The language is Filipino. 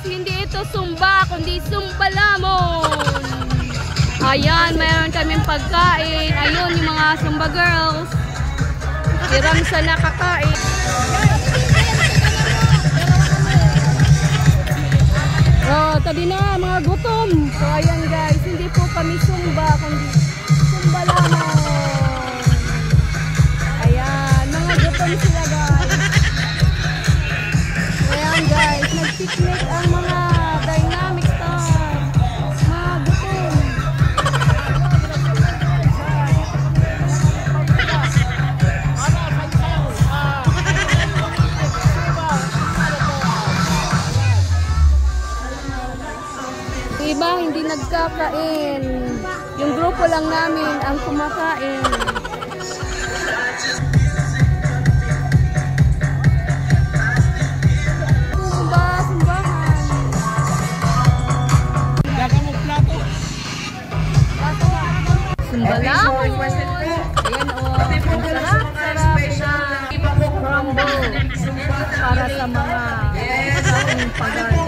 hindi ito Sumba, kundi Sumbalamon. Ayan, mayroon kaming pagkain. Ayun, yung mga Sumba girls. Hirang sa nakakain. Oh, tabi na, mga gutom. So, ayan guys, hindi po kami Sumba, kundi Sumbalamon. Ayan, mga gutom sila guys. Ayan guys, nag-picnic ang mga dynamic star. Mga gutom. Iba hindi nagkakain. Yung grupo lang namin ang kumakain. Sumbalamon. Ayan o. Ang sarap-sarap na crumble para sa mga taong pagod.